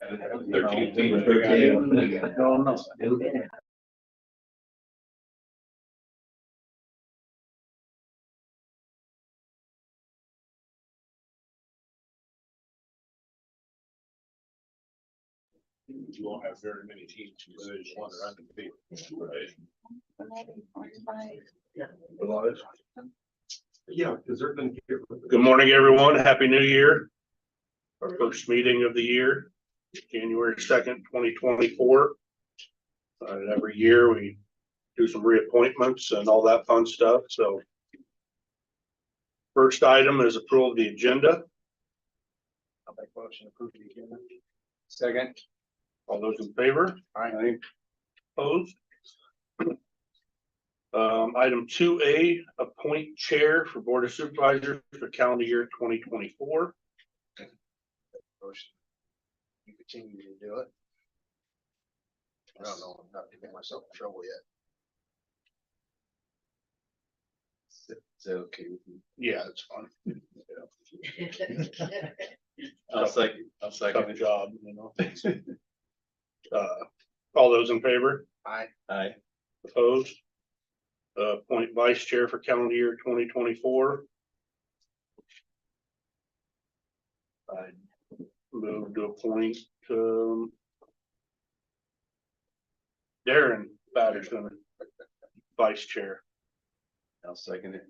13. No. You won't have very many teams who just want to run the field. Yeah, because they're going to get. Good morning, everyone. Happy New Year. Our first meeting of the year, January 2nd, 2024. Every year we do some reappointments and all that fun stuff. So, first item is approval of the agenda. I'll make a motion to approve the agenda. Second. All those in favor? Aye. Opposed? Item 2A, appoint chair for Board of Supervisors for calendar year 2024. Motion. You continue to do it. I don't know, I'm not getting myself in trouble yet. Is that okay with you? Yeah, it's fun. I'll second Tough job, you know. All those in favor? Aye. Opposed? Appoint vice chair for calendar year 2024. I move to appoint Darren Patterson, vice chair. I'll second it.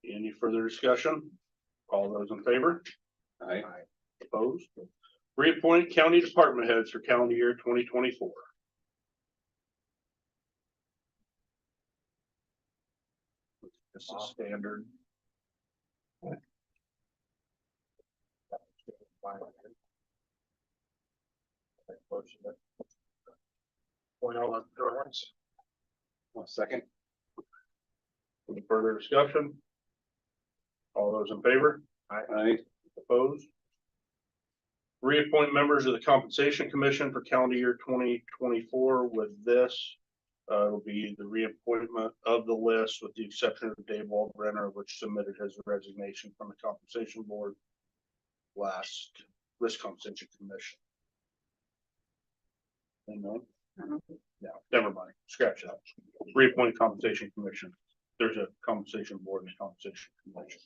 Any further discussion? All those in favor? Aye. Opposed? Reappoint county department heads for calendar year 2024. This is standard. Point out drawings. One second. Any further discussion? All those in favor? Aye. Opposed? Reappoint members of the Compensation Commission for calendar year 2024. With this, it'll be the reappointment of the list with the exception of Dave Waldbrenner, which submitted his resignation from the Compensation Board last Compensation Commission. No, never mind. Scratch that. Reappoint Compensation Commission. There's a Compensation Board and a Compensation Commission.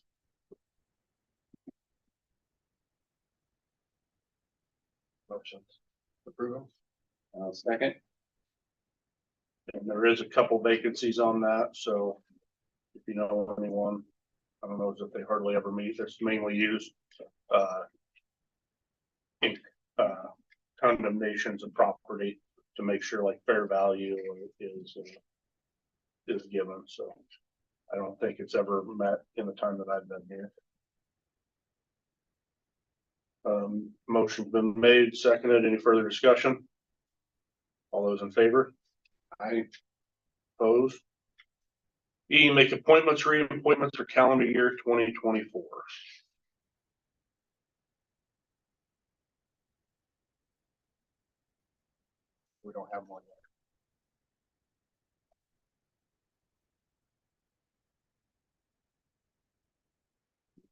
Motions. Approval. Second. And there is a couple vacancies on that, so if you know anyone, I don't know if they hardly ever meet. It's mainly used in condemnations of property to make sure like fair value is given. So I don't think it's ever met in the time that I've been here. Motion's been made, seconded. Any further discussion? All those in favor? Aye. Opposed? E, make appointments, reappointments for calendar year 2024. We don't have one yet.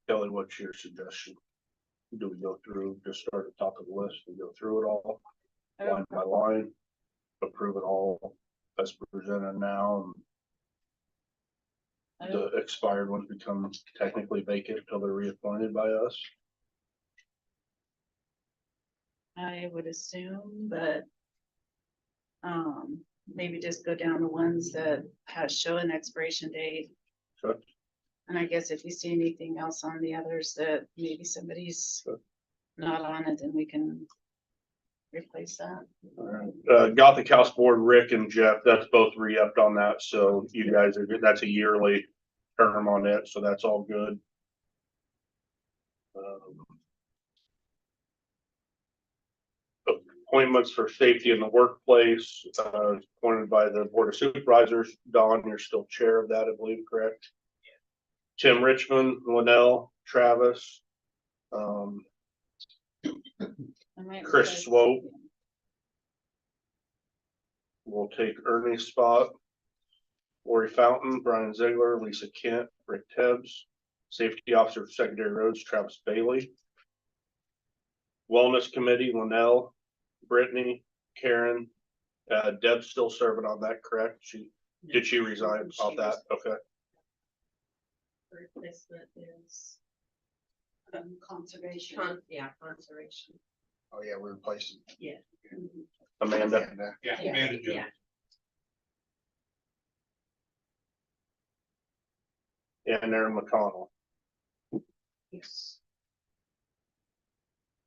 Kelly, what's your suggestion? Do we go through, just start at the top of the list and go through it all, line by line, approve it all as presented now, and the expired ones become technically vacant until they're reappointed by us? I would assume, but maybe just go down the ones that show an expiration date. Sure. And I guess if you see anything else on the others that maybe somebody's not on it, then we can replace that. All right. Gothic House Board, Rick and Jeff, that's both re-upped on that. So you guys are good. That's a yearly term on it. So that's all good. Appointments for safety in the workplace, appointed by the Board of Supervisors. Don, you're still chair of that, I believe, correct? Yeah. Tim Richmond, Linnell, Travis, Chris Swope. We'll take Ernie's spot. Lori Fountain, Brian Ziegler, Lisa Kent, Rick Tebbs. Safety Officer for Secondary Roads, Travis Bailey. Wellness Committee, Linnell, Brittany, Karen, Deb's still serving on that, correct? Did she resign off that? Okay. Replacement is Conservation. conservation. Oh, yeah, we replaced him. Yeah. Amanda, Yeah, Yeah, Amanda Jones. and Aaron McConnell. Yes.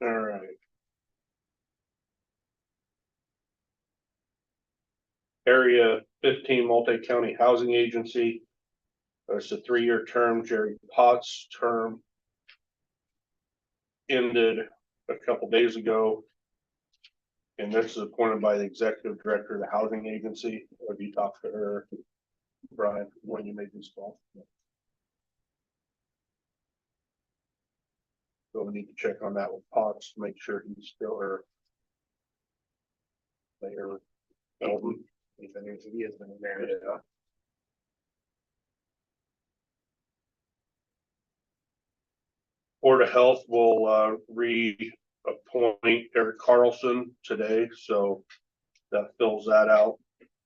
All right. Area 15 Multi-County Housing Agency. It's a 3-year term. Jerry Potts' term ended a couple days ago. And this is appointed by the executive director of the housing agency. Have you talked to her, Brian, when you made this call? So we need to check on that with Potts to make sure he's still her. Mayor Eldon. He has been there. Yeah. Board of Health will reappoint Eric Carlson today, so that fills that out.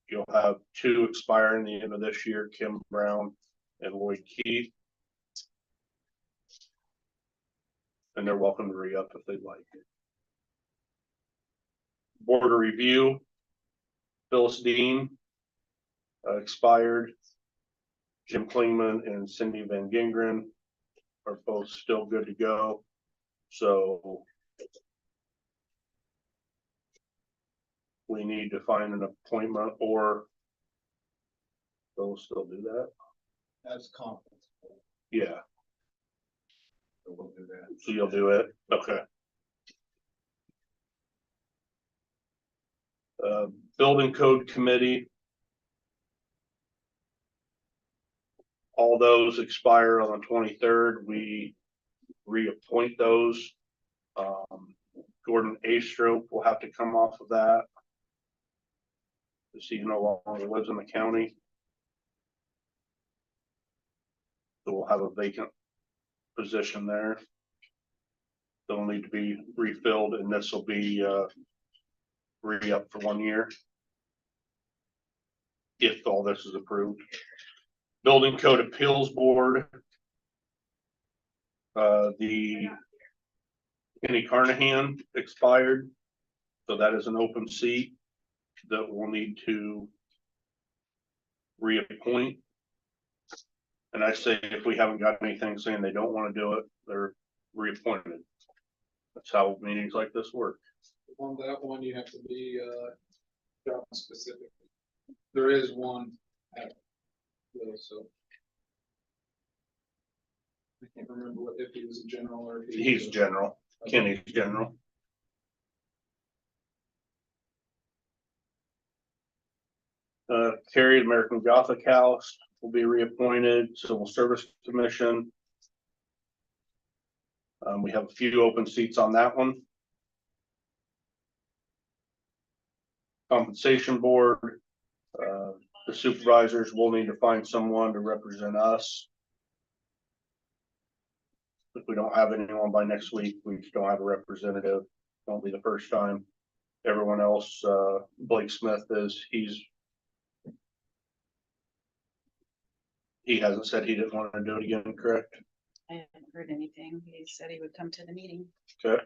You'll have 2 expiring the end of this year, Kim Brown and Lloyd Keith. And they're welcome to re-up if they'd like. Board of Review, Phyllis Dean, expired. Jim Klingman and Cindy Van Gingren are both still good to go. So we need to find an appointment, or they'll still do that. That's conference. Yeah, So we'll do that. so you'll do it. Okay. Building Code Committee. All those expire on the 23rd. We reappoint those. Gordon Astrop will have to come off of that. Because he no longer lives in the county. So we'll have a vacant position there. They'll need to be refilled, and this will be re-up for 1 year. If all this is approved. Building Code Appeals Board. The Kenny Carnahan expired, so that is an open seat that we'll need to reappoint. And I say if we haven't got anything saying they don't want to do it, they're reappointed. That's how meetings like this work. On that one, you have to be, job specific. There is one at, so. I can't remember if he was a general or if he. He's general, Kenny's general. Carrie, American Gothic House will be reappointed, Civil Service Commission. We have a few open seats on that one. Compensation Board, the supervisors will need to find someone to represent us. If we don't have anyone by next week, we just don't have a representative. Won't be the first time. Everyone else, Blake Smith he hasn't said he didn't want to do it again, correct? I haven't heard anything. He said he would come to the meeting. Okay.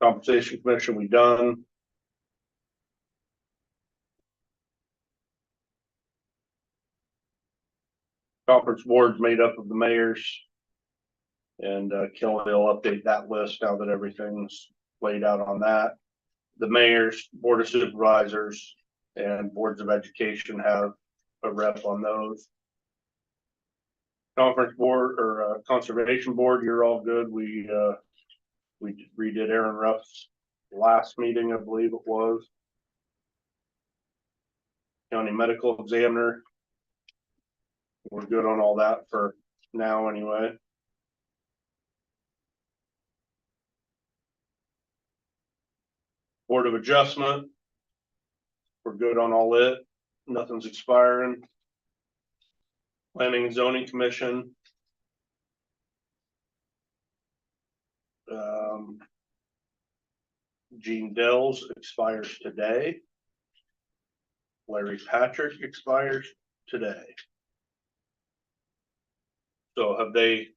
Compensation Commission, we done. Conference Board's made up of the mayors. And Kelly will update that list now that everything's laid out on that. The mayors, Board of Supervisors, and Boards of Education have a rep on those. Conference Board or Conservation Board, you're all good. We redid Aaron Ruff's last meeting, I believe it was. County Medical Examiner. We're good on all that for now anyway. Board of Adjustment. We're good on all it. Nothing's expiring. Planning and Zoning Commission. Gene Dells expires today. Larry Patrick expires today. So have they,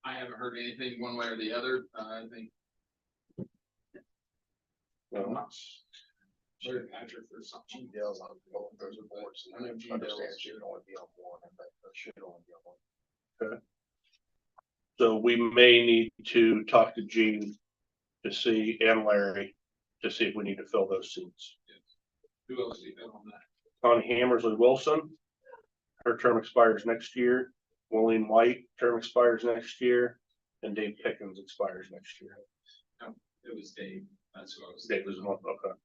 I haven't heard anything one way or the other. I think much. Larry Patrick or something. G Dale's on both those boards. I know G Understand Dale's- she would only be on one, but should only be on one. so we may need to talk to Gene to see, and Larry, to see if we need to fill those seats. Who else do you have on that? Connie Hammersley Wilson, her term expires next year. William White, term expires next year, and Dave Pickens expires next year. It was Dave. That's who I was. Dave was one, okay.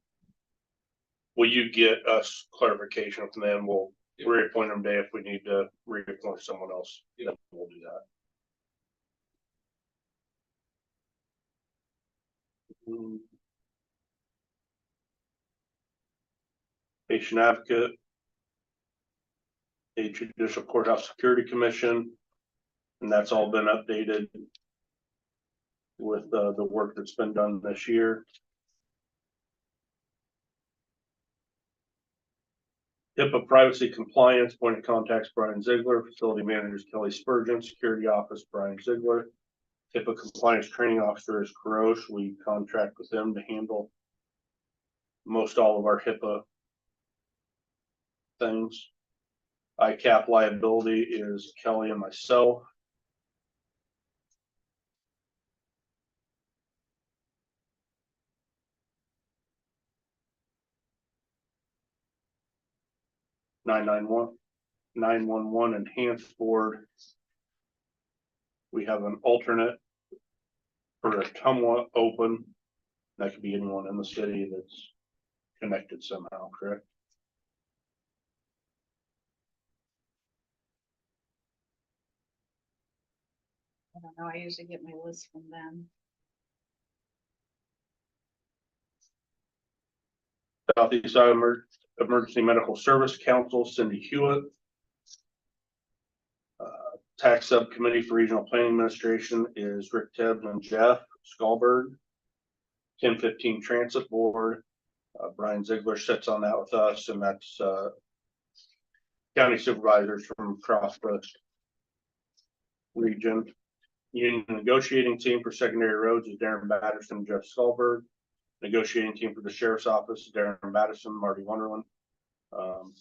Will you get us clarification from them? We'll reappoint them today if we need to reappoint someone else. Yeah. We'll do that. Patient advocate. A judicial courthouse security commission. And that's all been updated with the work that's been done this year. HIPAA privacy compliance, point of contacts, Brian Ziegler, facility managers, Kelly Spurgeon, security office, Brian Ziegler. HIPAA compliance training officer is Karosh. We contract with them to handle most all of our HIPAA things. ICAP liability is Kelly and myself. Nine-one-one enhanced board. We have an alternate for Ottumwa open. That could be anyone in the city that's connected somehow, correct? I don't know, I usually get my list from them. Southeast Iowa Emergency Medical Service Council, Cindy Hewitt. Tax Subcommittee for Regional Planning Administration is Rick Tibbs and Jeff Skalberg. 1015 Transit Board, Brian Ziegler sits on that with us, and that's county supervisors from across the region. Union negotiating team for secondary roads is Darren Batterson, Jeff Skalberg. Negotiating team for the sheriff's office, Darren Madison, Marty Wonderland.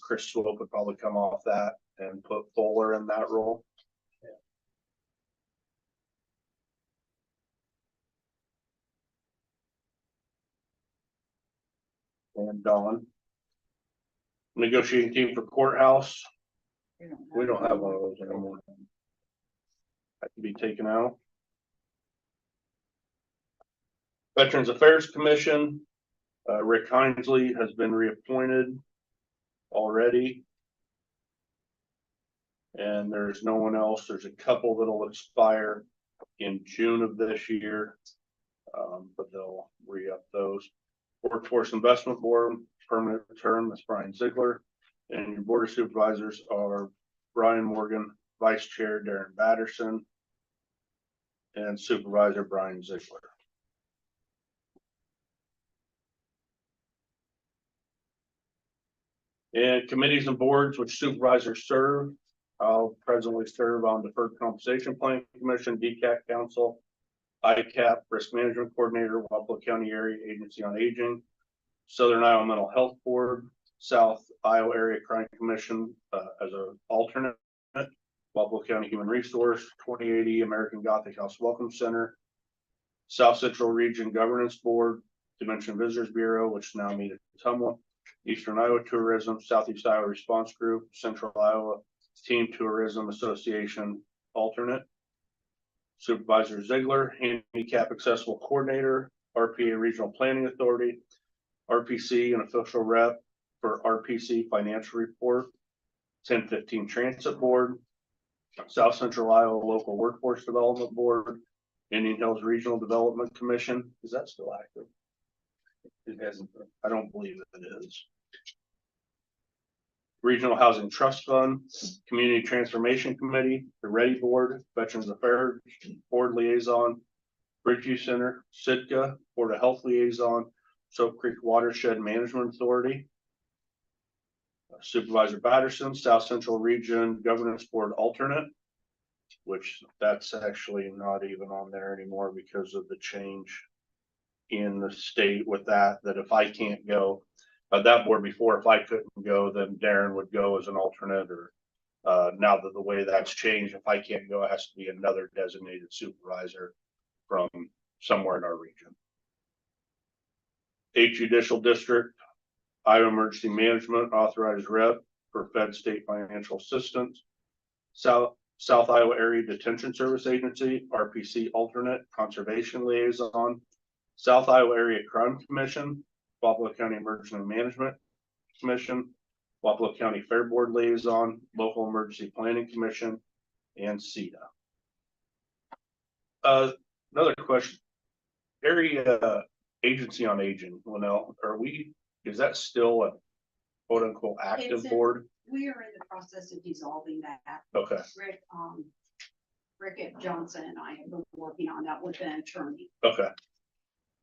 Chris Swope would probably come off that and put Fuller in that role. And Dawn. Negotiating team for courthouse, we don't have one of those anymore. That can be taken out. Veterans Affairs Commission, Rick Hinesley has been reappointed already. And there's no one else. There's a couple that'll expire in June of this year. But they'll re-up those. Workforce Investment Board, permanent term, that's Brian Ziegler. And your Board of Supervisors are Brian Morgan, Vice Chair Darren Batterson, and Supervisor Brian Ziegler. And committees and boards which supervisors serve. I'll presently serve on Deferred Compensation Plan Commission, DCAT Council, ICAP, Risk Management Coordinator, Wapello County Area Agency on Aging, Southern Iowa Mental Health Board, South Iowa Area Crime Commission as an alternate, Wapello County Human Resource, 2080 American Gothic House Welcome Center, South Central Region Governance Board, Dimension Visitors Bureau, which now meet at Ottumwa, Eastern Iowa Tourism, Southeast Iowa Response Group, Central Iowa Team Tourism Association alternate. Supervisor Ziegler, Handicap Accessible Coordinator, RPA Regional Planning Authority, RPC and official rep for RPC Financial Report, 1015 Transit Board, South Central Iowa Local Workforce Development Board, Indian Hills Regional Development Commission. Is that still active? It hasn't. I don't believe it is. Regional Housing Trust Fund, Community Transformation Committee, the Ready Board, Veterans Affairs Board Liaison, Bridgeview Center, Sitka, Board of Health Liaison, Soap Creek Watershed Management Authority, Supervisor Patterson, South Central Region Governance Board Alternate, which that's actually not even on there anymore because of the change in the state with that if I can't go, that board before, if I couldn't go, then Darren would go as an alternate, or now that the way that's changed, if I can't go, it has to be another designated supervisor from somewhere in our region. 8th Judicial District, Iowa Emergency Management Authorized Rep for Fed State Financial Assistance, South Iowa Area Detention Service Agency, RPC Alternate Conservation Liaison, South Iowa Area Crime Commission, Wapello County Emergency Management Commission, Wapello County Fair Board Liaison, Local Emergency Planning Commission, and CEDA. Another question. Area Agency on Aging, Linnell, is that still a quote unquote active It's board? We are in the process of dissolving that. Okay, Rick Johnson and I have been working on that with an attorney. okay.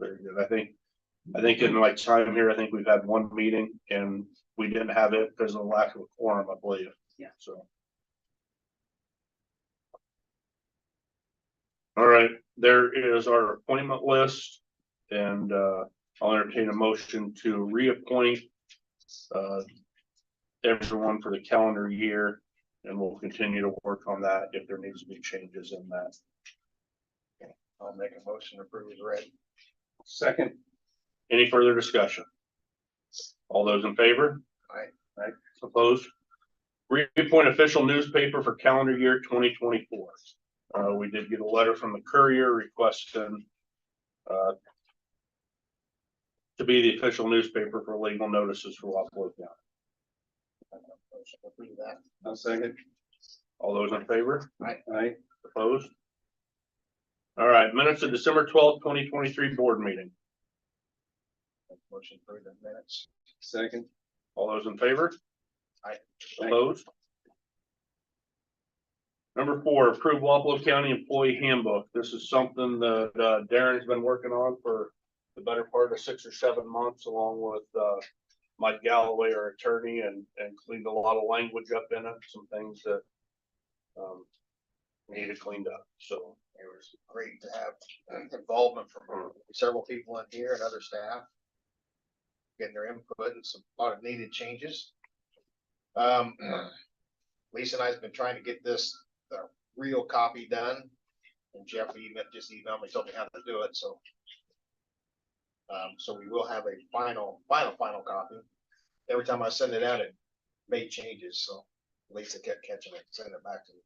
Very good. I think in like time here, I think we've had one meeting and we didn't have it because of the lack of a quorum, I believe. Yeah. So. All right, there is our appointment list, and I'll entertain a motion to reappoint everyone for the calendar year, and we'll continue to work on that if there needs to be changes in that. I'll make a motion to approve as read. Second. Any further discussion? All those in favor? Aye. Aye. Opposed? Reappoint official newspaper for calendar year 2024. We did get a letter from the Courier requesting to be the official newspaper for legal notices for Wapello County. Motion to approve that. I'll second. All those in favor? Aye. Aye. Opposed? All right, minutes of December 12th, 2023 board meeting. Motion to approve the minutes. Second. All those in favor? Aye. Opposed? Number 4, approve Wapello County Employee Handbook. This is something that Darren's been working on for the better part of 6 or 7 months, along with Mike Galloway, our attorney, and cleaned a lot of language up in it, some things that needed cleaned up. So It was great to have involvement from several people in here and other staff, getting their input and a lot of needed changes. Lisa and I have been trying to get this real copy done, and Jeff just emailed me, told me how to do it. So, so we will have a final copy. Every time I send it out, it made changes. So Lisa kept catching it, sending it back to me.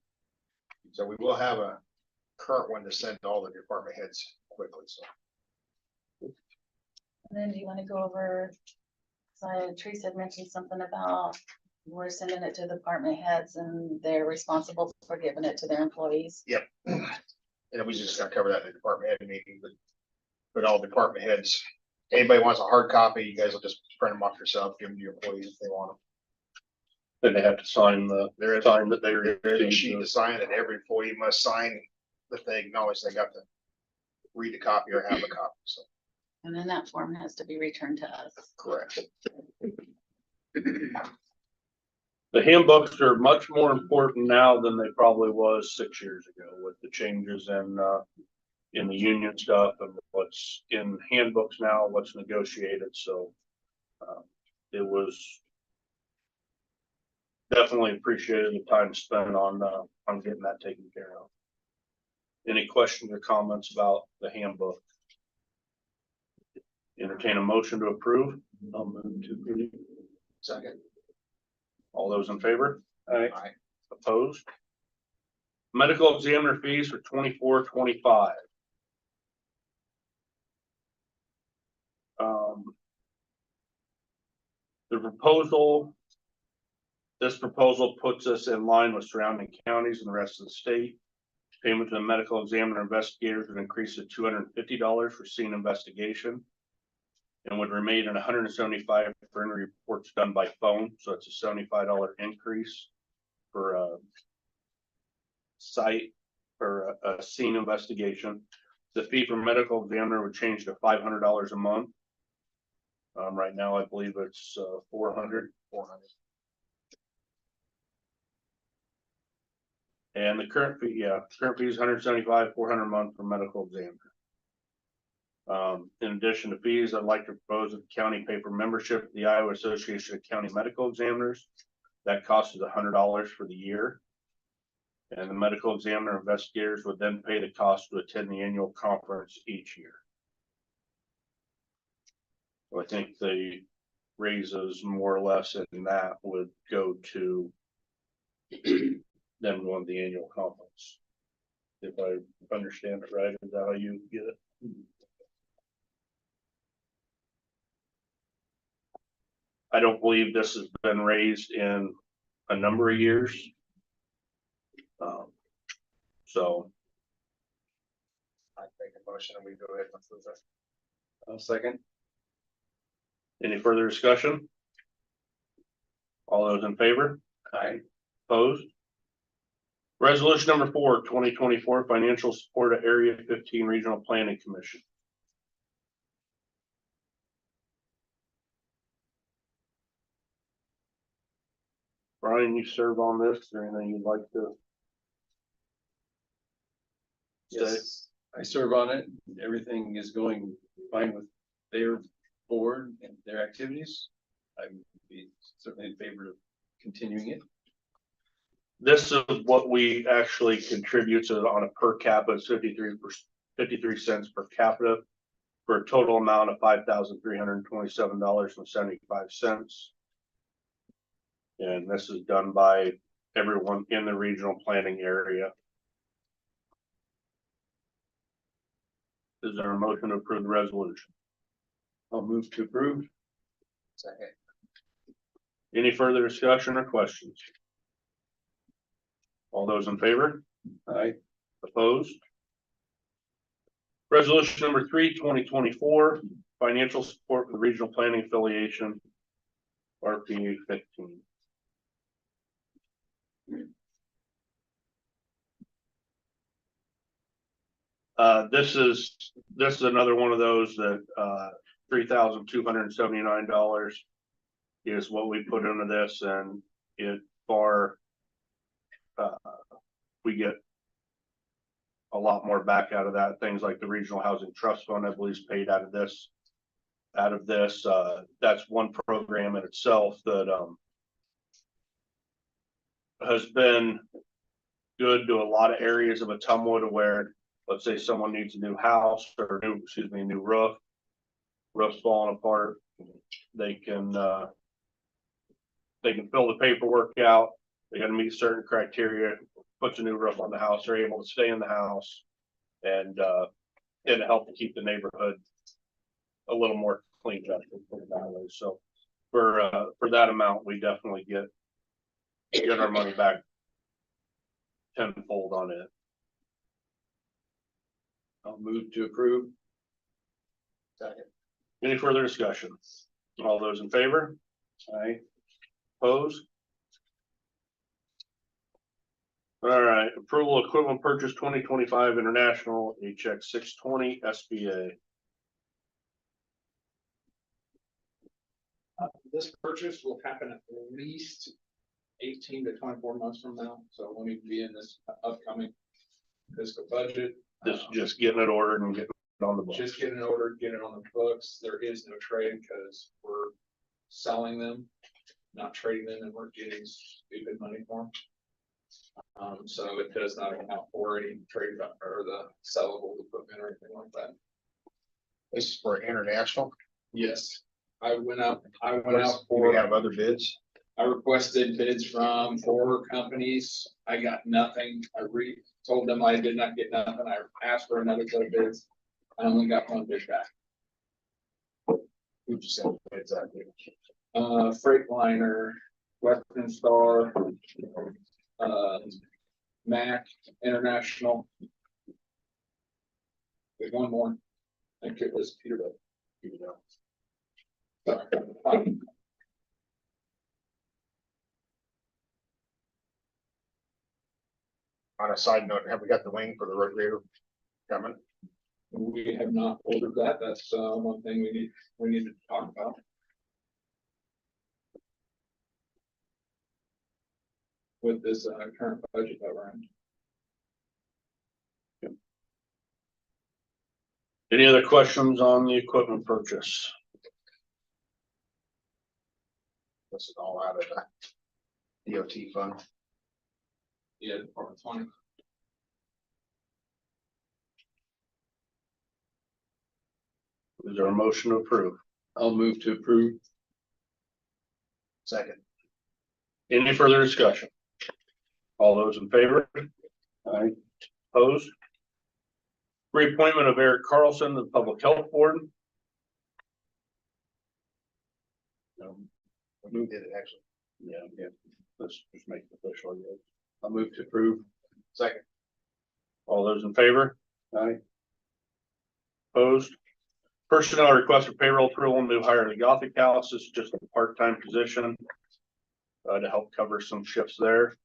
So we will have a current one to send to all the department heads quickly. So And then do you want to go over, Teresa had mentioned something about we're sending it to the department heads and they're responsible for giving it to their employees. yep. And we just gotta cover that in the department head meeting, but all department heads, anybody wants a hard copy, you guys will just print them off yourself, give them to your employees if they want them. then they have to sign There is sign that they There is a received. sheet to sign, and every employee must sign that they acknowledge they got to read the copy or have a copy. So And then that form has to be returned to us. correct. The handbooks are much more important now than they probably was 6 years ago with the changes in the union stuff and what's in handbooks now, what's negotiated. So it was definitely appreciated the time spent on getting that taken care of. Any questions or comments about the handbook? Entertain a motion to approve. I'll move to approve. Second. All those in favor? Aye. Opposed? Medical examiner fees for 24-25. This proposal puts us in line with surrounding counties and the rest of the state. Payment to the medical examiner investigators would increase to $250 for scene investigation. and would remain at $175 for any reports done by phone. So it's a $75 increase for a site or a scene investigation. The fee for medical examiner would change to $500 a month. Right now, I believe it's 400. And the current fee, current fee is 175, 400 a month for medical examiner. In addition to fees, I'd like to propose that the county pay for membership to the Iowa Association of County Medical Examiners. That cost is $100 for the year. And the medical examiner investigators would then pay the cost to attend the annual conference each year. So I think the raises more or less in that would go to them going to the annual conference. If I understand it right, is that how you get it? I don't believe this has been raised in a number of years. So I make a motion and we go ahead and approve it. I'll second. any further discussion? All those in favor? Aye. Opposed? Resolution number 4, 2024 financial support of Area 15 Regional Planning Commission. Brian, you serve on this, is there anything you'd like to say? Yes, I serve on it. Everything is going fine with their board and their activities. I would be certainly in favor of continuing it. This is what we actually contribute to on a per capita, it's 53 cents per capita for a total amount of $5,327.75. And this is done by everyone in the regional planning area. Is there a motion to approve the resolution? I'll move to approve. Second. Any further discussion or questions? All those in favor? Aye. Opposed? Resolution number 3, 2024, financial support for the regional planning affiliation, RP 15. This is another one of those that $3,279 is what we put into this, and it we get a lot more back out of that. Things like the Regional Housing Trust Fund, I believe, is paid out of this. That's one program in itself that has been good to a lot of areas of Atumwa, to where, let's say someone needs a new house or new roof. Roof's falling apart. They can fill the paperwork out. They got to meet certain criteria, puts a new roof on the house, they're able to stay in the house, and it'll help to keep the neighborhood a little more cleaned up, put it that way. So for that amount, we definitely get our money back tenfold on it. I'll move to approve. Second. Any further discussion? All those in favor? Aye. Opposed? All right, approval equipment purchase 2025 International HX 620 SBA. This purchase will happen at least 18 to 24 months from now, so we'll need to be in this upcoming fiscal budget. This is just getting it ordered and getting it on the books. Just getting it ordered, get it on the books. There is no trade because we're selling them, not trading them, and we're getting stupid money for them. So it does not account for any trade or the sellable equipment or anything like that. This is for international. Yes, I went out Do for. we have other bids? I requested bids from 4 companies. I got nothing. I told them I did not get nothing. I asked for another set of bids. I only got 1 bid back. Who'd you send bids out to? Freightliner, Western Star, Mac International. There's one more. I think it was Peterbilt. On a side note, have we got the wing for the road grader coming? We have not ordered that. That's one thing we need to talk about. With this current budget that we're in. Any other questions on the equipment purchase? This is all out of the DOT fund. Yeah, Department 20. Is there a motion to approve? I'll move to approve. Second. Any further discussion? All those in favor? Aye. Opposed? Reappointment of Eric Carlson to the Public Health Board. We did it actually. Yeah. Let's just make it official. Yeah. I'll move to approve. Second. All those in favor? Aye. Opposed? Personnel request for payroll approval, new hire in the Gothic House. This is just a part-time position to help cover some shifts there.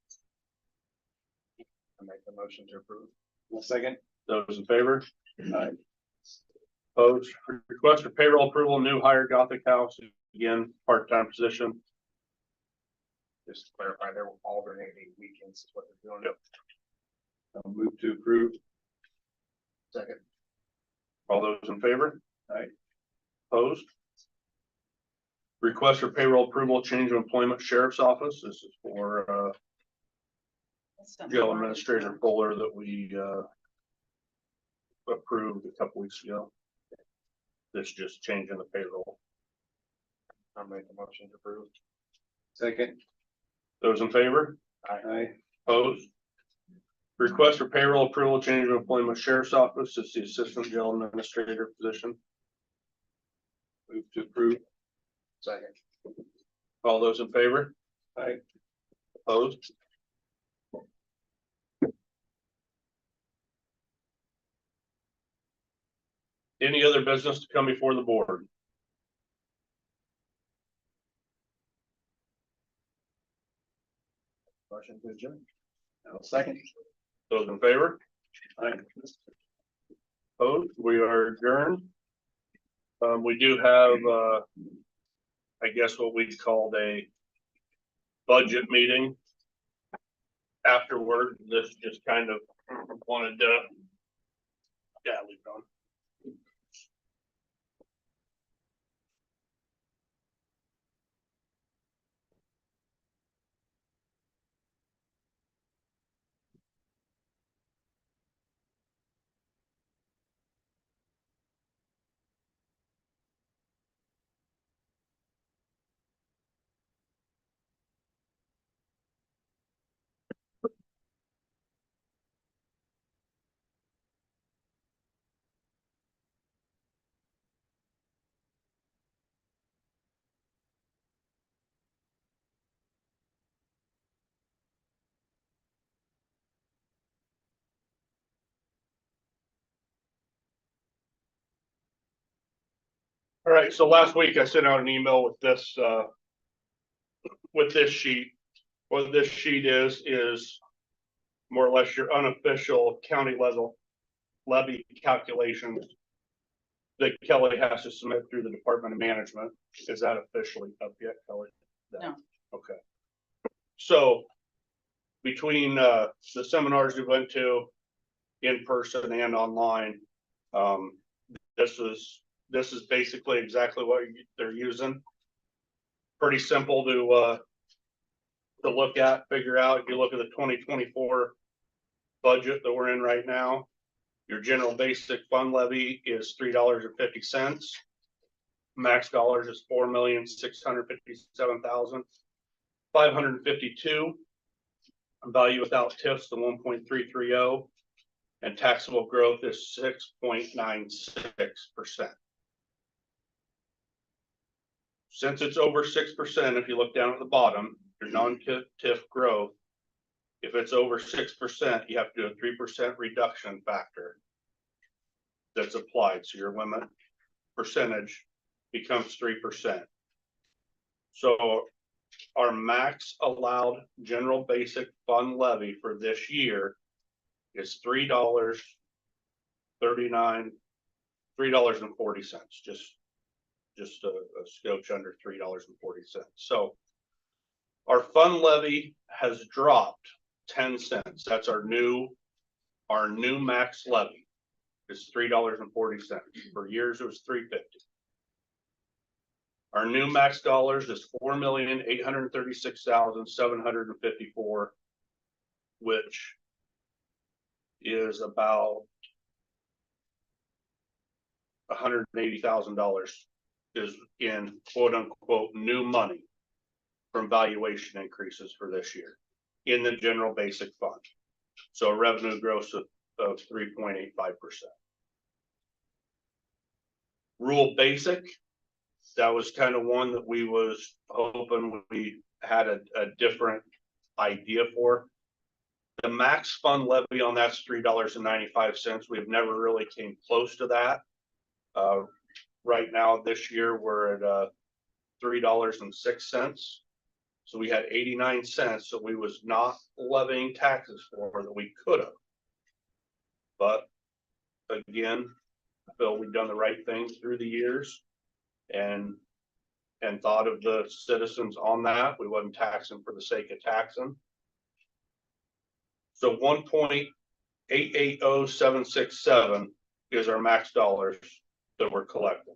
I make the motion to approve. Second. Those in favor? Aye. Opposed? Request for payroll approval, new hire Gothic House, again, part-time position. Just to clarify, they're alternating weekends is what they're doing. Yep. I'll move to approve. Second. All those in favor? Aye. Opposed? Request for payroll approval, change of employment, Sheriff's Office. This is for Jail Administrator Fuller that we approved a couple weeks ago. This is just changing the payroll. I make the motion to approve. Second. Those in favor? Aye. Opposed? Request for payroll approval, change of employment, Sheriff's Office. It's the Assistant Jail Administrator position. Move to approve. Second. All those in favor? Aye. Opposed? Any other business to come before the board? Motion to adjourn. Second. Those in favor? Aye. Opposed? We are adjourned. We do have, I guess what we called a budget meeting afterward. This just kind of wanted to, yeah, leave it on. All right, so last week I sent out an email with this sheet. What this sheet is more or less your unofficial county level levy calculations that Kelly has to submit through the Department of Management. Is that officially up yet, Kelly? No. Okay. So between the seminars we went to in person and online, this is basically exactly what they're using. Pretty simple to look at, figure out. If you look at the 2024 budget that we're in right now, your general basic fund levy is $3.50. Max dollars is $4,657,552. Value without TIFs to 1.330, and taxable growth is 6.96%. Since it's over 6%, if you look down at the bottom, your non-TIF growth, if it's over 6%, you have to do a 3% reduction factor that's applied. So your limit percentage becomes 3%. So our max allowed general basic fund levy for this year is $3.40, just a scotch under $3.40. So our fund levy has dropped 10 cents. That's our new max levy is $3.40. For years it was $3.50. Our new max dollars is 4,836,754, which is about $180,000 is in quote unquote new money from valuation increases for this year in the general basic fund. So a revenue growth of 3.85%. Rural basic, that was kind of one that we was hoping we had a different idea for. The max fund levy on that's $3.95. We've never really came close to that. Right now, this year, we're at $3.06. So we had 89 cents that we was not levying taxes for that we could have. But again, I feel we've done the right thing through the years and thought of the citizens on that. We wasn't taxing for the sake of taxing. So 1.880767 is our max dollars that we're collecting.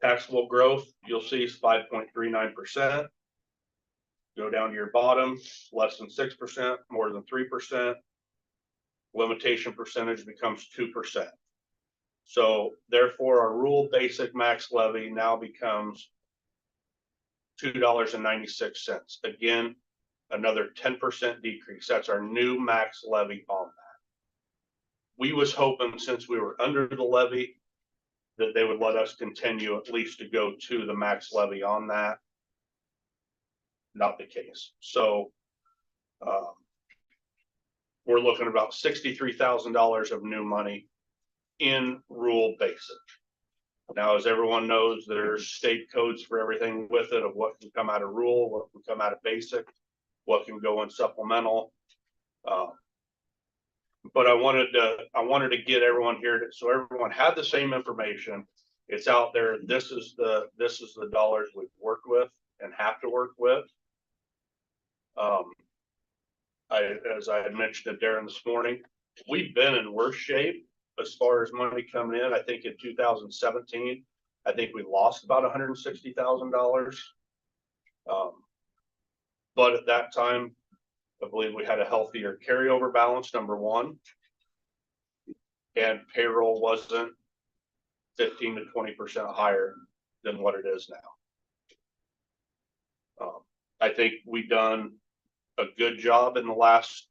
Taxable growth, you'll see is 5.39%. Go down to your bottom, less than 6%, more than 3%. Limitation percentage becomes 2%. So therefore, our rural basic max levy now becomes $2.96. Again, another 10% decrease. That's our new max levy on that. We was hoping, since we were under the levy, that they would let us continue at least to go to the max levy on that. Not the case. So we're looking at about $63,000 of new money in rural basic. Now, as everyone knows, there's state codes for everything with it of what can come out of rural, what can come out of basic, what can go in supplemental. But I wanted to get everyone here so everyone had the same information. It's out there. This is the dollars we've worked with and have to work with. As I had mentioned to Darren this morning, we've been in worse shape as far as money coming in. I think in 2017, I think we lost about $160,000. But at that time, I believe we had a healthier carryover balance, number one, and payroll wasn't 15 to 20% higher than what it is now. I think we've done a good job in the last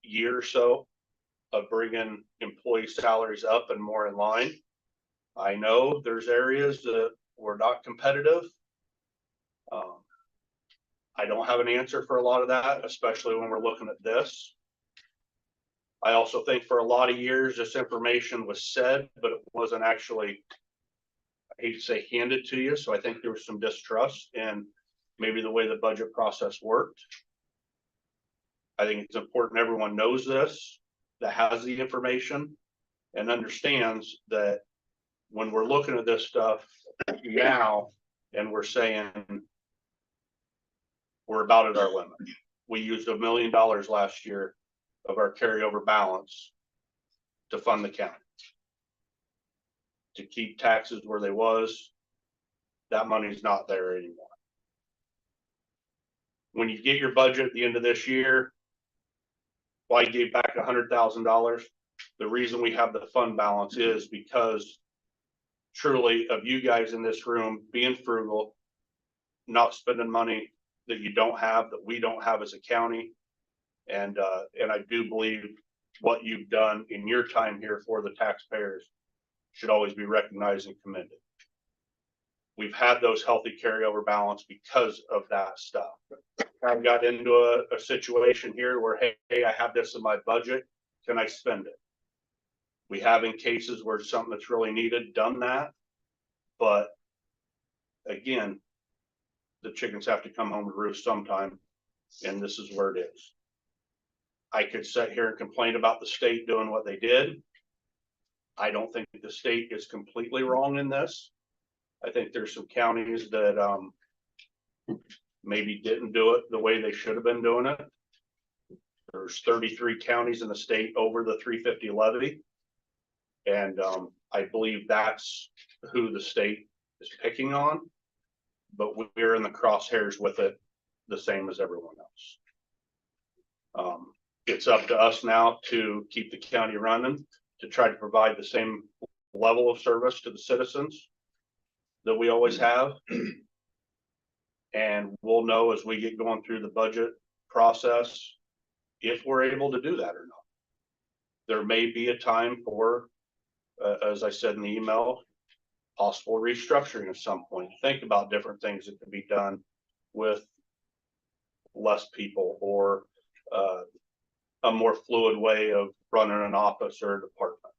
year or so of bringing employee salaries up and more in line. I know there's areas that we're not competitive. I don't have an answer for a lot of that, especially when we're looking at this. I also think for a lot of years, this information was said, but it wasn't actually, I hate to say, handed to you. So I think there was some distrust in maybe the way the budget process worked. I think it's important everyone knows this, that has the information and understands that when we're looking at this stuff now and we're saying we're about at our limit. We used $1 million last year of our carryover balance to fund the county. To keep taxes where they was, that money's not there anymore. When you get your budget at the end of this year, why I gave back $100,000, the reason we have the fund balance is because truly of you guys in this room being frugal, not spending money that you don't have, that we don't have as a county. And I do believe what you've done in your time here for the taxpayers should always be recognized and commended. We've had those healthy carryover balance because of that stuff. I've got into a situation here where, hey, I have this in my budget. Can I spend it? We have in cases where something that's really needed done that. But again, the chickens have to come home to roost sometime, and this is where it is. I could sit here and complain about the state doing what they did. I don't think the state is completely wrong in this. I think there's some counties that maybe didn't do it the way they should have been doing it. There's 33 counties in the state over the 350 levy. And I believe that's who the state is picking on. But we're in the crosshairs with it the same as everyone else. It's up to us now to keep the county running, to try to provide the same level of service to the citizens that we always have. And we'll know as we get going through the budget process if we're able to do that or not. There may be a time for, as I said in the email, possible restructuring at some point. Think about different things that can be done with less people, or a more fluid way of running an office or a department.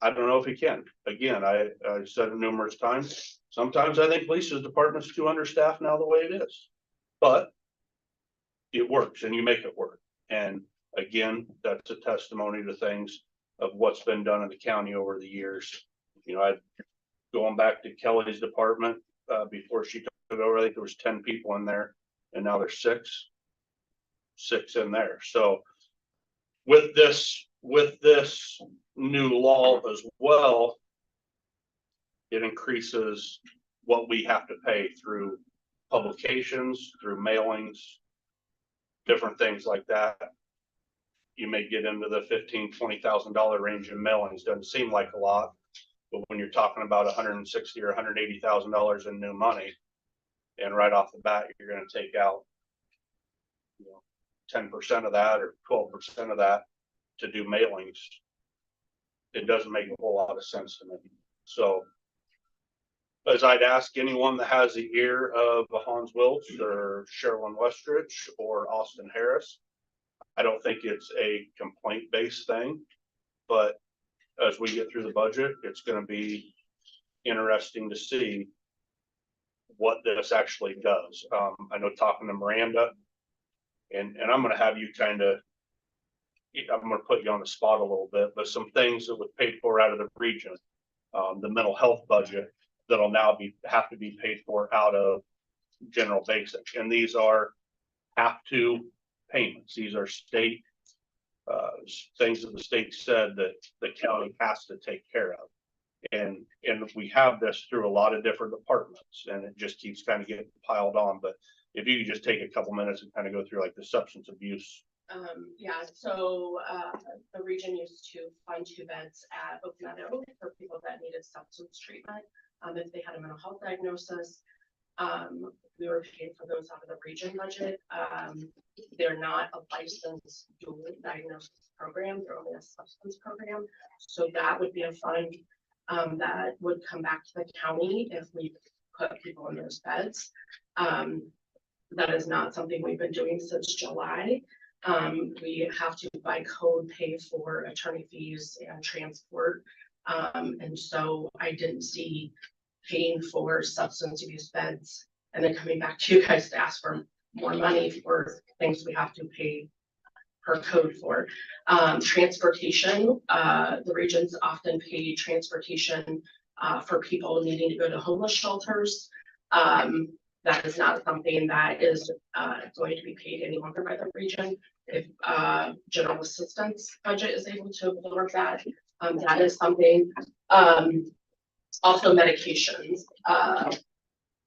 I don't know if he can. Again, I said it numerous times. Sometimes I think Lisa's department's too understaffed now the way it is, but it works and you make it work. And again, that's a testimony to things of what's been done in the county over the years. You know, going back to Kelly's department, before she took over, I think there was 10 people in there, and now there's six in there. So with this new law as well, it increases what we have to pay through publications, through mailings, different things like that. You may get into the $15,000-$20,000 range in mailings. Doesn't seem like a lot, but when you're talking about $160,000 or $180,000 in new money, and right off the bat, you're going to take out, 10% of that or 12% of that to do mailings. It doesn't make a whole lot of sense to me. So, as I'd ask anyone that has the ear of Hans Wiltz or Sherilyn Westridge or Austin Harris, I don't think it's a complaint-based thing, but as we get through the budget, it's going to be interesting to see what this actually does. I know talking to Miranda, and I'm going to have you I'm going to put you on the spot a little bit, but some things that was paid for out of the region, the mental health budget, that'll now have to be paid for out of general basic. And these are have to payments. These are state things that the state said that the county has to take care of. And we have this through a lot of different departments, and it just keeps kind of getting piled on. But if you could just take a couple minutes and kind of go through like the substance abuse. Yeah, so the region used to find 2 beds at Oak Meadow for people that needed substance treatment. If they had a mental health diagnosis, we were paying for those out of the region budget. They're not a licensed dual diagnosis program, they're only a substance program. So that would be a fund that would come back to the county if we put people in those beds. That is not something we've been doing since July. We have to by code pay for attorney fees and transport. And so I didn't see paying for substance abuse beds and then coming back to you guys to ask for more money for things we have to pay per code for. Transportation, the regions often pay transportation for people needing to go to homeless shelters. That is not something that is going to be paid any longer by the region. If general assistance budget is able to absorb that, that is something. Also medications,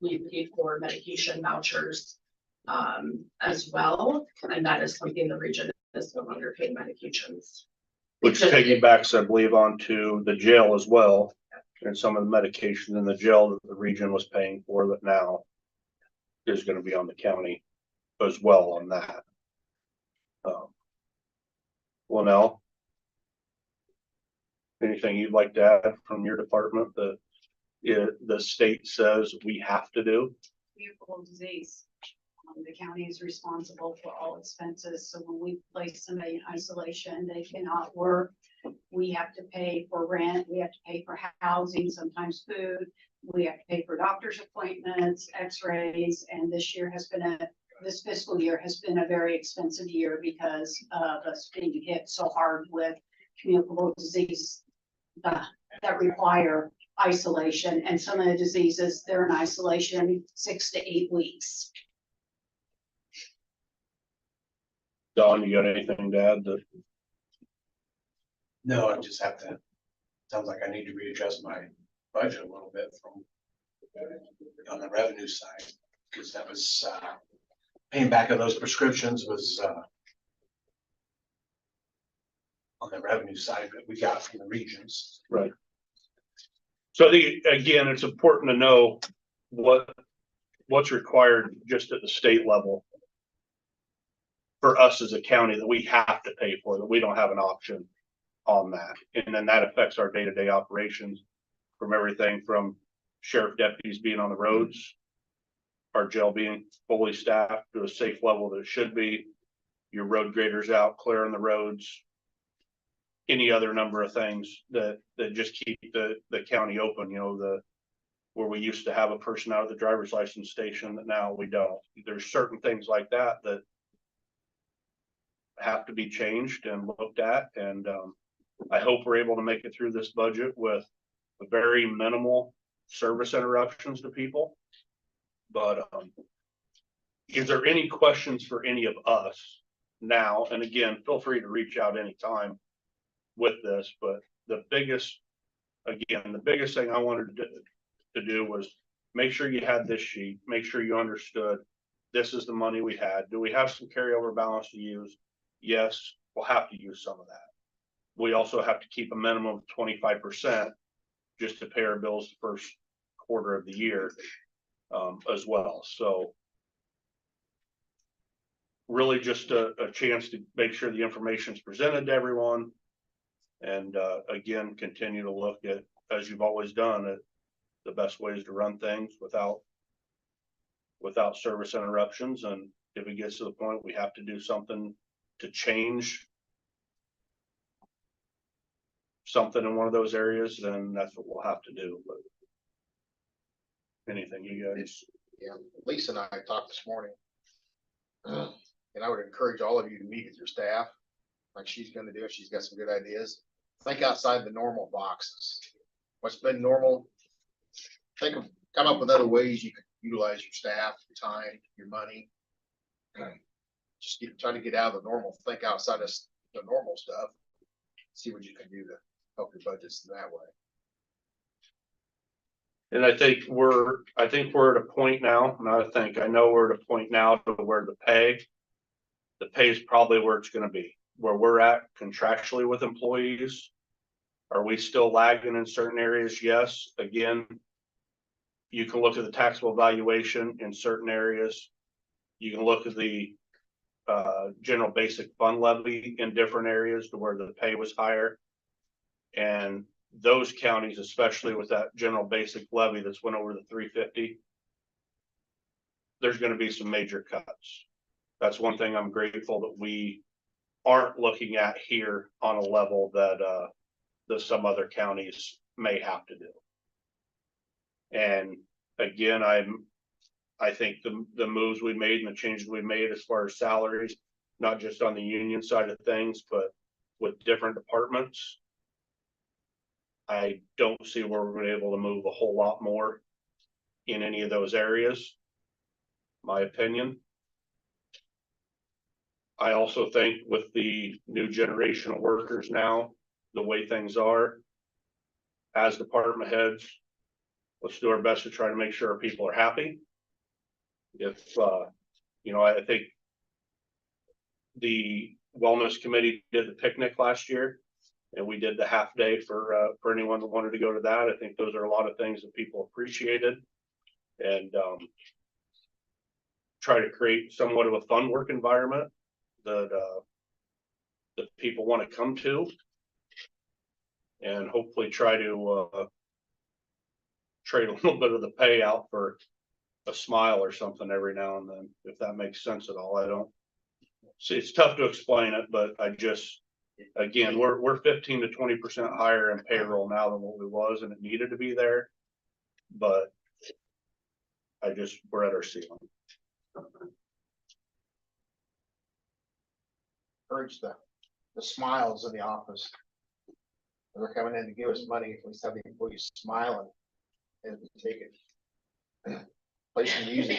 we pay for medication vouchers as well, and that is something the region is no longer paying medications. Which piggybacks, I believe, onto the jail as well, and some of the medications in the jail that the region was paying for that now is going to be on the county as well on that. Well, now, anything you'd like to add from your department that the state says we have to do? Communicable disease. The county is responsible for all expenses. So when we place somebody in isolation, they cannot work. We have to pay for rent. We have to pay for housing, sometimes food. we have to pay for doctor's appointments, x-rays, and this fiscal year has been a very expensive year because of us being hit so hard with communicable disease that require isolation, and some of the diseases, they're in isolation 6 to 8 weeks. Don, you got anything to add? No, I just have to, sounds like I need to readjust my budget a little bit from on the revenue side, because that was, paying back of those prescriptions was, on the revenue side that we got from the regions. Right. So I think, again, it's important to know what's required just at the state level for us as a county that we have to pay for, that we don't have an option on that. And then that affects our day-to-day operations, from everything from sheriff deputies being on the roads, our jail being fully staffed to a safe level that it should be, your road graders out clearing the roads, any other number of things that just keep the county open, you know, where we used to have a person out at the driver's license station that now we don't. There's certain things like that have to be changed and looked at. And I hope we're able to make it through this budget with very minimal service interruptions to people. But is there any questions for any of us now? And again, feel free to reach out anytime with this, but the biggest thing I wanted to do was make sure you had this sheet, make sure you understood this is the money we had. Do we have some carryover balance to use? Yes, we'll have to use some of that. We also have to keep a minimum of 25% just to pay our bills the first quarter of the year as well. So really just a chance to make sure the information is presented to everyone. And again, continue to look at, as you've always done, at the best ways to run things without service interruptions. And if it gets to the point we have to do something to change something in one of those areas, then that's what we'll have to do. But anything you guys? Yeah, Lisa and I talked this morning. And I would encourage all of you to meet with your staff, like she's gonna do. She's got some good ideas. Think outside the normal boxes. What's been normal? Come up with other ways you could utilize your staff, your time, your money. Just try to get out of the normal, think outside of the normal stuff. See what you can do to help your budgets that way. And I think we're at a point now, I know we're at a point now to where the pay is probably where it's gonna be. Where we're at contractually with employees. Are we still lagging in certain areas? Yes. Again, you can look at the taxable valuation in certain areas. You can look at the general basic fund levy in different areas to where the pay was higher. And those counties, especially with that general basic levy that's went over the 350, there's going to be some major cuts. That's one thing I'm grateful that we aren't looking at here on a level that some other counties may have to do. And again, I think the moves we made and the changes we made as far as salaries, not just on the union side of things, but with different departments, I don't see where we're able to move a whole lot more in any of those areas, my opinion. I also think with the new generation of workers now, the way things are, as department heads, let's do our best to try to make sure our people are happy. If, I think the wellness committee did the picnic last year, and we did the half day for anyone that wanted to go to that. I think those are a lot of things that people appreciated, and try to create somewhat of a fun work environment that people want to come to, and hopefully try to trade a little bit of the payout for a smile or something every now and then, if that makes sense at all. I don't see, it's tough to explain it, but again, we're 15 to 20% higher in payroll now than what we was, and it needed to be there. but we're at our ceiling. Encourage the smiles in the office. They're coming in to give us money, at least have the employees smiling and take it. Play some music,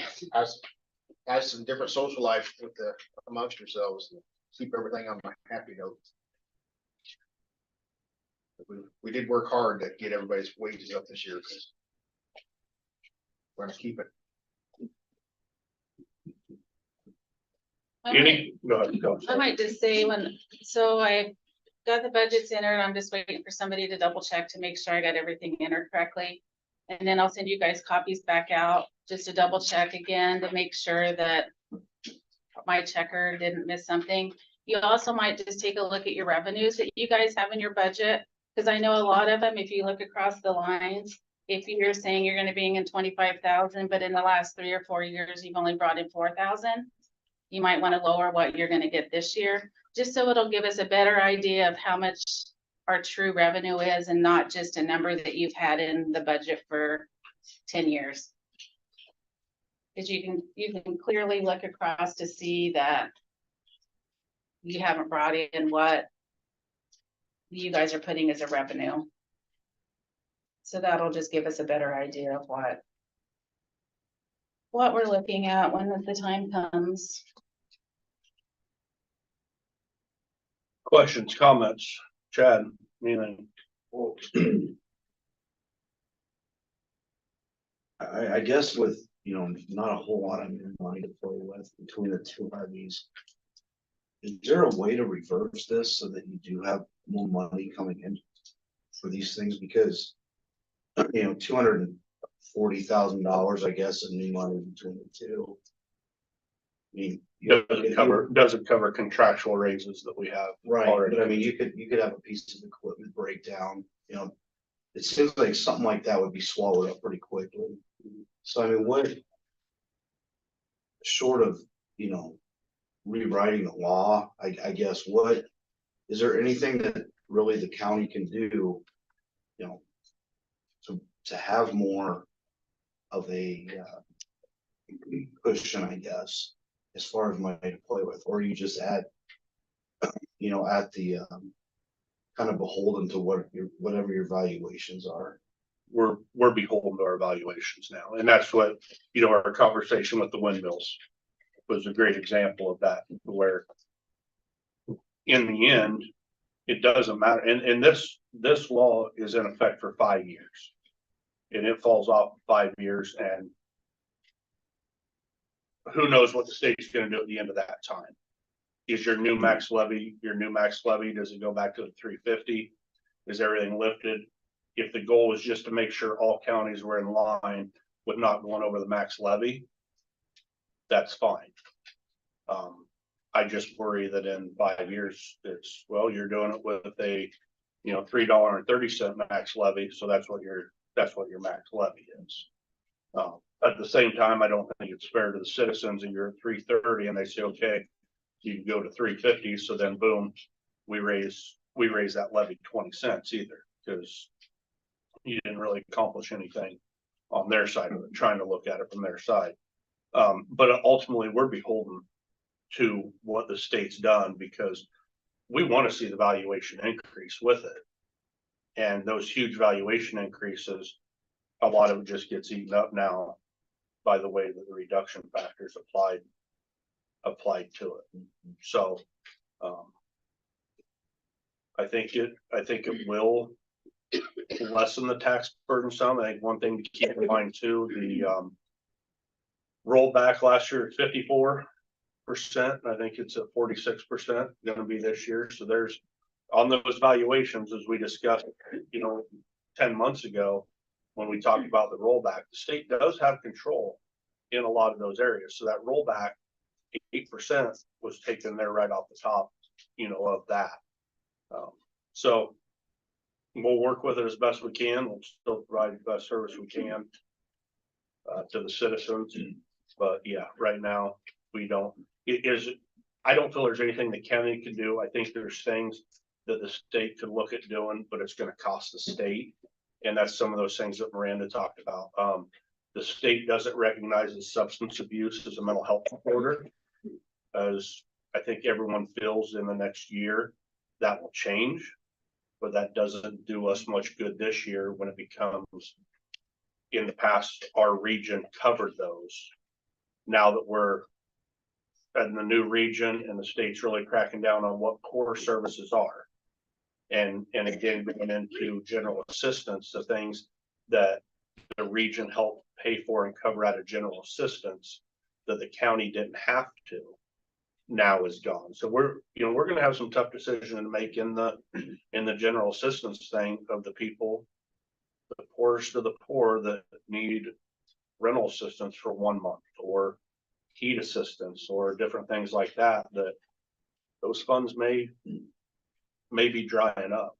have some different social life with amongst yourselves, keep everything on a happy note. We did work hard to get everybody's wages up this year, because we're gonna keep it. Go ahead, go. I might just say so I got the budgets entered, I'm just waiting for somebody to double check to make sure I got everything entered correctly. And then I'll send you guys copies back out, just to double check again, to make sure that my checker didn't miss something. You also might just take a look at your revenues that you guys have in your budget, because I know a lot of them, if you look across the lines, if you're saying you're gonna be in 25,000, but in the last 3 or 4 years, you've only brought in 4,000. You might want to lower what you're gonna get this year, just so it'll give us a better idea of how much our true revenue is, and not just a number that you've had in the budget for 10 years. Because you can clearly look across to see that you haven't brought in what you guys are putting as a revenue. So that'll just give us a better idea of what we're looking at when the time comes. Questions, comments, Chad, anything? I guess with, not a whole lot of money to play with between the two Harveys. Is there a way to reverse this so that you do have more money coming in for these things? Because, $240,000, I guess, of new money between the two. I mean, Doesn't cover contractual raises that we have. right, already. but I mean, you could have a piece of equipment breakdown, it seems like something like that would be swallowed up pretty quickly. So I mean, what short of, rewriting the law, I guess, what, is there anything that really the county can do, to have more of a cushion, I guess, as far as money to play with, or you just at the kind of beholden to whatever your valuations are. We're beholden to our valuations now, and that's what, our conversation with the windmills was a great example of that, where in the end, it doesn't matter, and this law is in effect for 5 years. And it falls off 5 years, and who knows what the state's gonna do at the end of that time. Is your new max levy, does it go back to the 350? Is everything lifted? If the goal is just to make sure all counties were in line with not going over the max levy, that's fine. I just worry that in 5 years, you're doing it with a, $3.30 max levy, so that's what your max levy is. At the same time, I don't think it's fair to the citizens, and you're at 330 and they say, okay, you can go to 350. So then boom, we raise that levy 20 cents either, because you didn't really accomplish anything on their side of it, trying to look at it from their side. But ultimately we're beholden to what the state's done, because we want to see the valuation increase with it. And those huge valuation increases, a lot of it just gets eaten up now by the way that the reduction factors applied to it. So I think it will lessen the tax burden some. I think one thing to keep in mind too, the rollback last year at 54%. I think it's at 46% going to be this year. So there's, on those valuations, as we discussed, 10 months ago, when we talked about the rollback, the state does have control in a lot of those areas. So that rollback, 8% was taken there right off the top, of that. So we'll work with it as best we can. We'll still provide the best service we can to the citizens. But yeah, right now I don't feel there's anything the county can do. I think there's things that the state could look at doing, but it's going to cost the state. And that's some of those things that Miranda talked about. The state doesn't recognize that substance abuse as a mental health disorder. As I think everyone feels in the next year, that will change. But that doesn't do us much good this year when it becomes, in the past, our region covered those. Now that we're in the new region and the state's really cracking down on what core services are. And again, going into general assistance, the things that the region helped pay for and cover out of general assistance that the county didn't have to, now is gone. So we're gonna have some tough decisions to make in the general assistance thing of the people, the poorest of the poor that need rental assistance for 1 month or heat assistance or different things like that, that those funds may be drying up.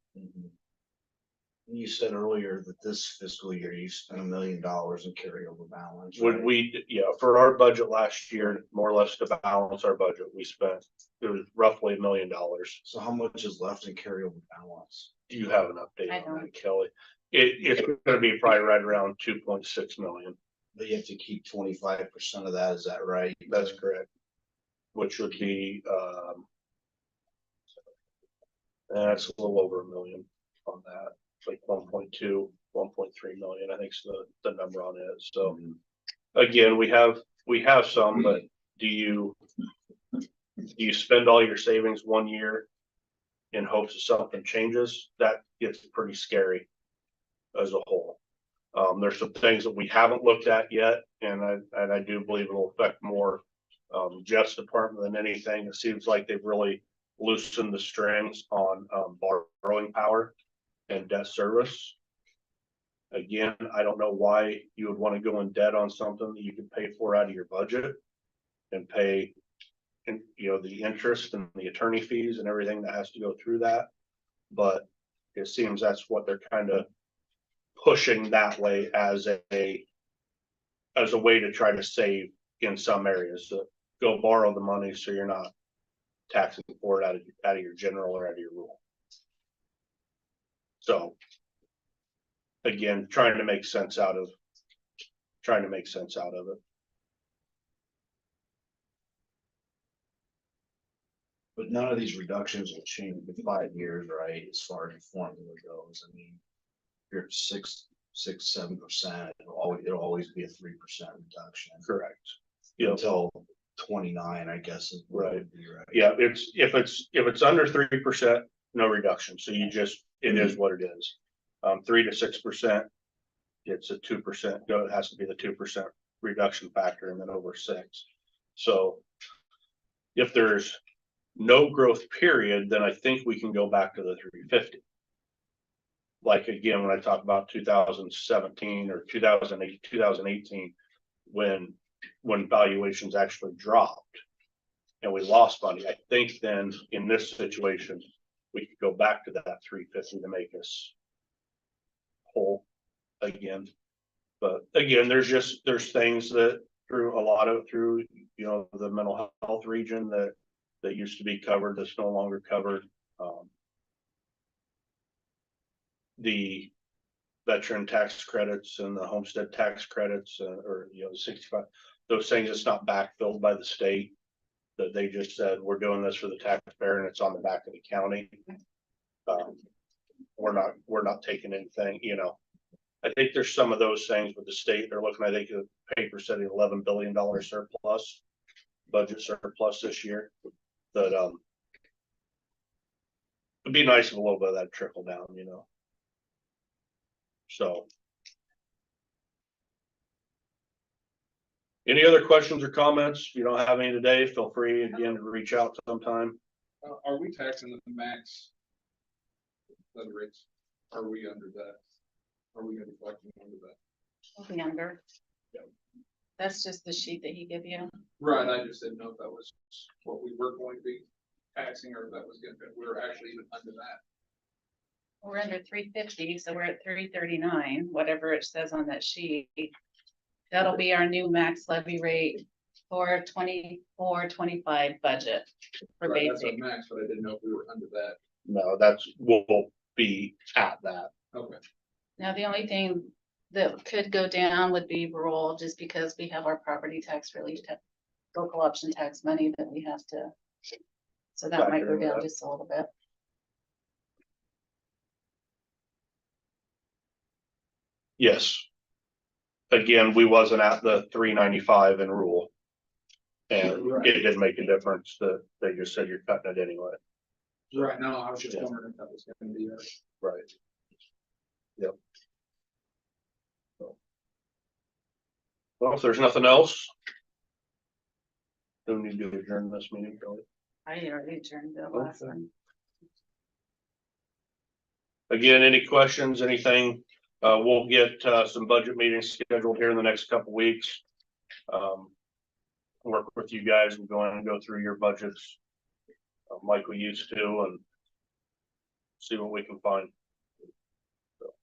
You said earlier that this fiscal year you spent $1 million in carryover balance. Would right? we, yeah, for our budget last year, more or less to balance our budget, we spent, it was roughly $1 million. So how much is left in carryover balance? Do you have an update I on don't. that, Kelly? It's gonna be probably right around 2.6 million. But you have to keep 25% of that, is that right? That's correct. Which would be, that's a little over $1 million on that, like 1.2, 1.3 million, I think's the number on it. So again, we have some, but do you spend all your savings 1 year in hopes that something changes? That gets pretty scary as a whole. There's some things that we haven't looked at yet, and I do believe it'll affect more Jeff's department than anything. It seems like they've really loosened the strings on borrowing power and debt service. Again, I don't know why you would want to go in debt on something that you could pay for out of your budget and pay, and the interest and the attorney fees and everything that has to go through that. But it seems that's what they're kind of pushing that way as a way to try to save in some areas. So go borrow the money so you're not taxing for it out of your general or out of your rural. So again, trying to make sense out of it. But none of these reductions will change in 5 years, right? As far as the formula goes, I mean, you're at 7%, it'll always be a 3% reduction. Correct. Yep. Until 29, I guess is what it would be, right? Yeah, if it's under 3%, no reduction. So you just, it is what it is. 3 to 6%, it's a 2%. It has to be the 2% reduction factor, and then over 6. So if there's no growth period, then I think we can go back to the 350. Like again, when I talk about 2017 or 2008, 2018, when valuations actually dropped and we lost money, I think then in this situation, we could go back to that 350 to make us whole again. But again, there's things that through the mental health region that used to be covered that's no longer covered. The veteran tax credits and the homestead tax credits, or the 65, those things, it's not backfilled by the state, that they just said, we're doing this for the taxpayer and it's on the back of the county. We're not taking anything, I think there's some of those things with the state. They're looking, I think the paper said an $11 billion surplus, budget surplus this year, that it'd be nice if a little bit of that trickle down, So. Any other questions or comments? If you don't have any today, feel free again to reach out sometime. Are we taxing the max levy rates? Are we under that? Are we gonna be collecting under that? We'll be under. Yeah. That's just the sheet that he gave you. Right, I just didn't know if that was what we were going to be taxing, or if that was gonna be, we were actually even under that. We're under 350, so we're at 339, whatever it says on that sheet. That'll be our new max levy rate for 24-25 budget for Right, that's our basic. max, but I didn't know if we were under that. No, we'll be at that. Okay. Now, the only thing that could go down would be rural, just because we have our property tax relief, local option tax money that we have to. So that might Factor go into down that. just a little bit. Yes. Again, we wasn't at the 395 in rule. And Right. it didn't make a difference that they just said you're cutting it anyway. Right now, I was just Yeah. wondering if that was gonna be there. Right. Yep. Well, if there's nothing else. Then we need to adjourn this meeting, Kelly. I already adjourned the last Okay. one. Again, any questions, anything? We'll get some budget meetings scheduled here in the next couple weeks. Work with you guys and go in and go through your budgets. Like we used to, and see what we can find. So,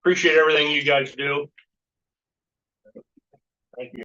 appreciate everything you guys do.